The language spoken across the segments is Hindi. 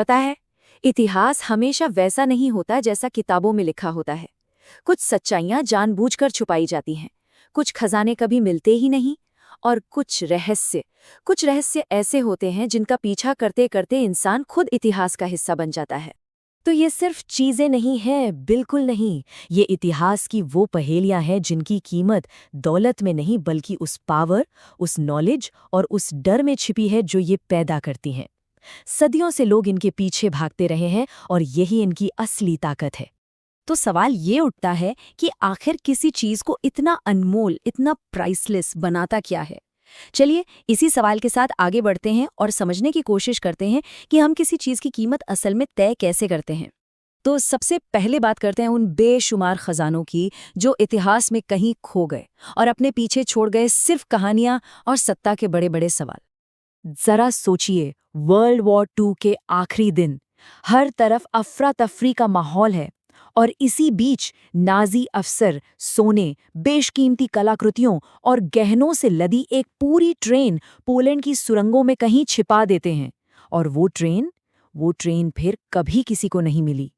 पता है, इतिहास हमेशा वैसा नहीं होता जैसा किताबों में लिखा होता है। कुछ सच्चाइयां जानबूझकर छुपाई जाती हैं, कुछ खजाने कभी मिलते ही नहीं, और कुछ रहस्य ऐसे होते हैं जिनका पीछा करते करते इंसान खुद इतिहास का हिस्सा बन जाता है। तो ये सिर्फ चीजें नहीं हैं, बिल्कुल नहीं। ये इतिहास की वो पहेलियां हैं जिनकी कीमत दौलत में नहीं बल्कि उस पावर, उस नॉलेज और उस डर में छिपी है जो ये पैदा करती हैं। सदियों से लोग इनके पीछे भागते रहे हैं और यही इनकी असली ताकत है। तो सवाल ये उठता है कि आखिर किसी चीज को इतना अनमोल, इतना प्राइसलेस बनाता क्या है? चलिए इसी सवाल के साथ आगे बढ़ते हैं और समझने की कोशिश करते हैं कि हम किसी चीज की कीमत असल में तय कैसे करते हैं। तो सबसे पहले बात करते हैं उन बेशुमार खजानों की जो इतिहास में कहीं खो गए और अपने पीछे छोड़ गए सिर्फ कहानियां और सत्ता के बड़े बड़े सवाल। जरा सोचिए, वर्ल्ड वॉर 2 के आखिरी दिन, हर तरफ अफरा तफरी का माहौल है, और इसी बीच नाजी अफसर सोने, बेशकीमती कलाकृतियों और गहनों से लदी एक पूरी ट्रेन पोलैंड की सुरंगों में कहीं छिपा देते हैं। और वो ट्रेन फिर कभी किसी को नहीं मिली।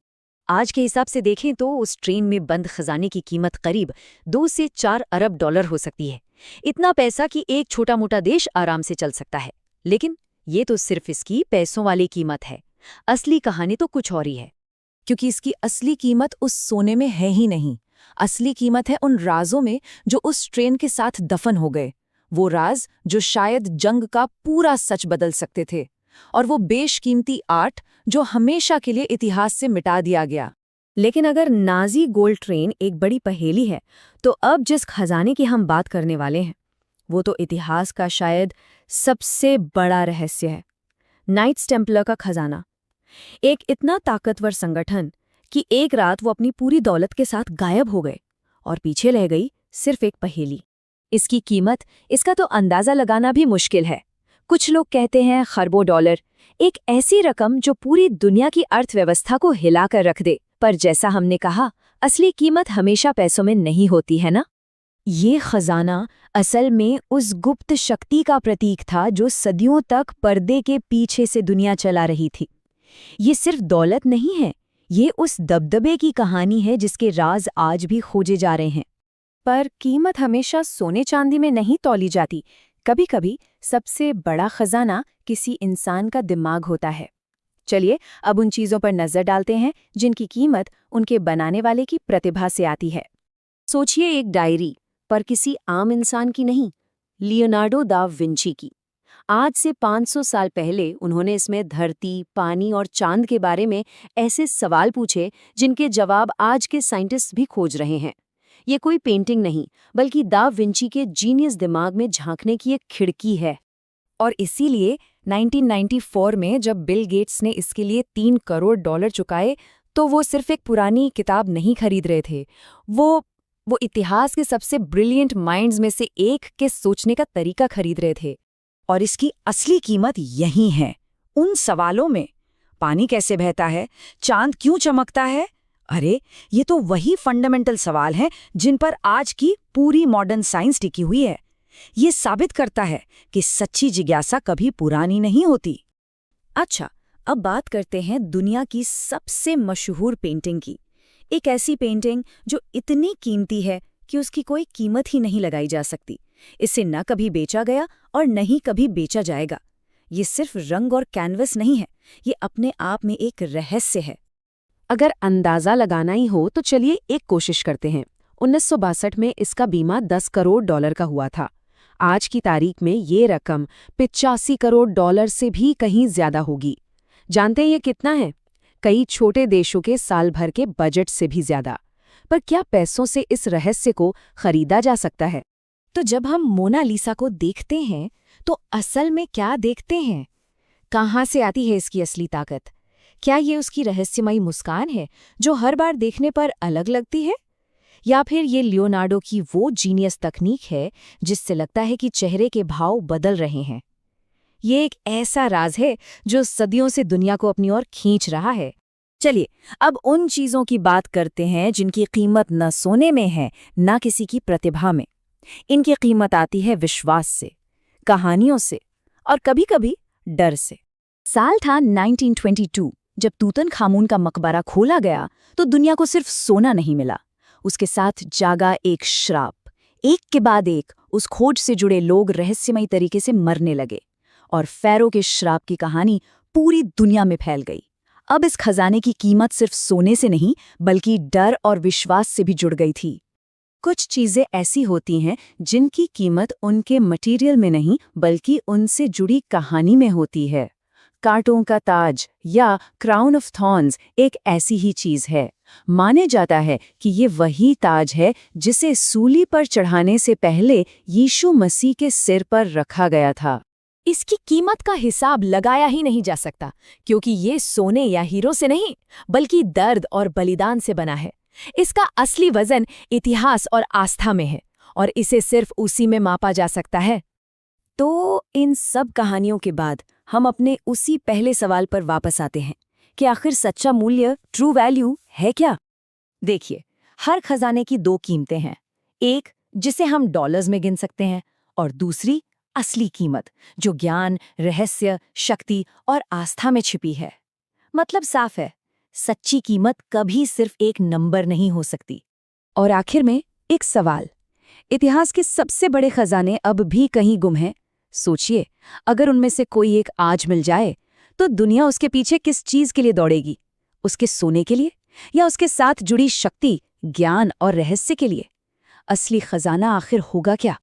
आज के हिसाब से देखें तो उस ट्रेन में बंद खजाने की कीमत करीब 2 से 4 अरब डॉलर हो सकती है। इतना पैसा कि एक छोटा मोटा देश आराम से चल सकता है। लेकिन ये तो सिर्फ इसकी पैसों वाली कीमत है। असली कहानी तो कुछ और ही है। क्योंकि इसकी असली कीमत उस सोने में है ही नहीं। असली कीमत है उन राजों में जो उस ट्रेन के साथ दफन हो गए। वो राज जो शायद जंग का पूरा सच बदल सकते थे, और वो बेशकीमती आर्ट जो हमेशा के लिए इतिहास से मिटा दिया गया। लेकिन अगर नाजी गोल्ड ट्रेन एक बड़ी पहेली है, तो अब जिस खजाने की हम बात करने वाले हैं वो तो इतिहास का शायद सबसे बड़ा रहस्य है। नाइट्स टेम्पलर का खजाना। एक इतना ताकतवर संगठन कि एक रात वो अपनी पूरी दौलत के साथ गायब हो गए और पीछे रह गई सिर्फ एक पहेली। इसकी कीमत, इसका तो अंदाजा लगाना भी मुश्किल है। कुछ लोग कहते हैं खरबों डॉलर, एक ऐसी रकम जो पूरी दुनिया की अर्थव्यवस्था को हिलाकर रख दे। पर जैसा हमने कहा, असली कीमत हमेशा पैसों में नहीं होती है ना। ये खजाना असल में उस गुप्त शक्ति का प्रतीक था जो सदियों तक पर्दे के पीछे से दुनिया चला रही थी। ये सिर्फ दौलत नहीं है, ये उस दबदबे की कहानी है जिसके राज आज भी खोजे जा रहे हैं। पर कीमत हमेशा सोने चांदी में नहीं तौली जाती। कभी कभी सबसे बड़ा खजाना किसी इंसान का दिमाग होता है। चलिए अब उन चीज़ों पर नज़र डालते हैं जिनकी कीमत उनके बनाने वाले की प्रतिभा से आती है। सोचिए एक डायरी, पर किसी आम इंसान की नहीं, लियोनार्डो दा विंची की। आज से 500 साल पहले उन्होंने इसमें धरती, पानी और चांद के बारे में ऐसे सवाल पूछे जिनके जवाब आज के साइंटिस्ट भी खोज रहे हैं। ये कोई पेंटिंग नहीं, बल्कि दा विंची के जीनियस दिमाग में झांकने की एक खिड़की है। और इसीलिए 1994 में जब बिल गेट्स ने इसके लिए 3 करोड़ डॉलर चुकाए, तो वो सिर्फ एक पुरानी किताब नहीं खरीद रहे थे। वो इतिहास के सबसे ब्रिलियंट माइंड्स में से एक के सोचने का तरीका खरीद रहे थे। और इसकी असली कीमत यही है, उन सवालों में। पानी कैसे बहता है? चांद क्यों चमकता है? अरे, ये तो वही फंडामेंटल सवाल हैं जिन पर आज की पूरी मॉडर्न साइंस टिकी हुई है। ये साबित करता है कि सच्ची जिज्ञासा कभी पुरानी नहीं होती। अच्छा, अब बात करते हैं दुनिया की सबसे मशहूर पेंटिंग की। एक ऐसी पेंटिंग जो इतनी कीमती है कि उसकी कोई कीमत ही नहीं लगाई जा सकती। इसे न कभी बेचा गया और न ही कभी बेचा जाएगा। ये सिर्फ रंग और कैनवस नहीं है, ये अपने आप में एक रहस्य है। अगर अंदाजा लगाना ही हो तो चलिए एक कोशिश करते हैं। 1962 में इसका बीमा 10 करोड़ डॉलर का हुआ था। आज की तारीख में ये रकम 85 करोड़ डॉलर से भी कहीं ज्यादा होगी। जानते हैं ये कितना है? कई छोटे देशों के साल भर के बजट से भी ज्यादा। पर क्या पैसों से इस रहस्य को खरीदा जा सकता है? तो जब हम मोनालिसा को देखते हैं तो असल में क्या देखते हैं? कहाँ से आती है इसकी असली ताकत? क्या ये उसकी रहस्यमयी मुस्कान है जो हर बार देखने पर अलग लगती है, या फिर ये लियोनार्डो की वो जीनियस तकनीक है जिससे लगता है कि चेहरे के भाव बदल रहे हैं? ये एक ऐसा राज है जो सदियों से दुनिया को अपनी ओर खींच रहा है। चलिए अब उन चीजों की बात करते हैं जिनकी कीमत न सोने में है, न किसी की प्रतिभा में। इनकी कीमत आती है विश्वास से, कहानियों से और कभी-कभी डर से। साल था 1922। जब तूतनखामून का मकबरा खोला गया तो दुनिया को सिर्फ सोना नहीं मिला, उसके साथ जागा एक श्राप। एक के बाद एक उस खोज से जुड़े लोग रहस्यमयी तरीके से मरने लगे और फ़ैरो के श्राप की कहानी पूरी दुनिया में फैल गई। अब इस खजाने की कीमत सिर्फ सोने से नहीं बल्कि डर और विश्वास से भी जुड़ गई थी। कुछ चीजें ऐसी होती हैं जिनकी कीमत उनके मटेरियल में नहीं बल्कि उनसे जुड़ी कहानी में होती है। कांटों का ताज या क्राउन ऑफ थॉर्न्स एक ऐसी ही चीज है। माने जाता है कि ये वही ताज है जिसे सूली पर चढ़ाने से पहले यीशु मसीह के सिर पर रखा गया था। इसकी कीमत का हिसाब लगाया ही नहीं जा सकता, क्योंकि ये सोने या हीरो से नहीं बल्कि दर्द और बलिदान से बना है। इसका असली वजन इतिहास और आस्था में है और इसे सिर्फ उसी में मापा जा सकता है। तो इन सब कहानियों के बाद हम अपने उसी पहले सवाल पर वापस आते हैं कि आखिर सच्चा मूल्य, ट्रू वैल्यू है क्या? देखिए, हर खजाने की दो कीमतें हैं, एक जिसे हम डॉलर्स में गिन सकते हैं और दूसरी असली कीमत जो ज्ञान, रहस्य, शक्ति और आस्था में छिपी है। मतलब साफ है, सच्ची कीमत कभी सिर्फ एक नंबर नहीं हो सकती। और आखिर में एक सवाल, इतिहास के सबसे बड़े खजाने अब भी कहीं गुम हैं। सोचिए, अगर उनमें से कोई एक आज मिल जाए तो दुनिया उसके पीछे किस चीज के लिए दौड़ेगी? उसके सोने के लिए या उसके साथ जुड़ी शक्ति, ज्ञान और रहस्य के लिए? असली खजाना आखिर होगा क्या?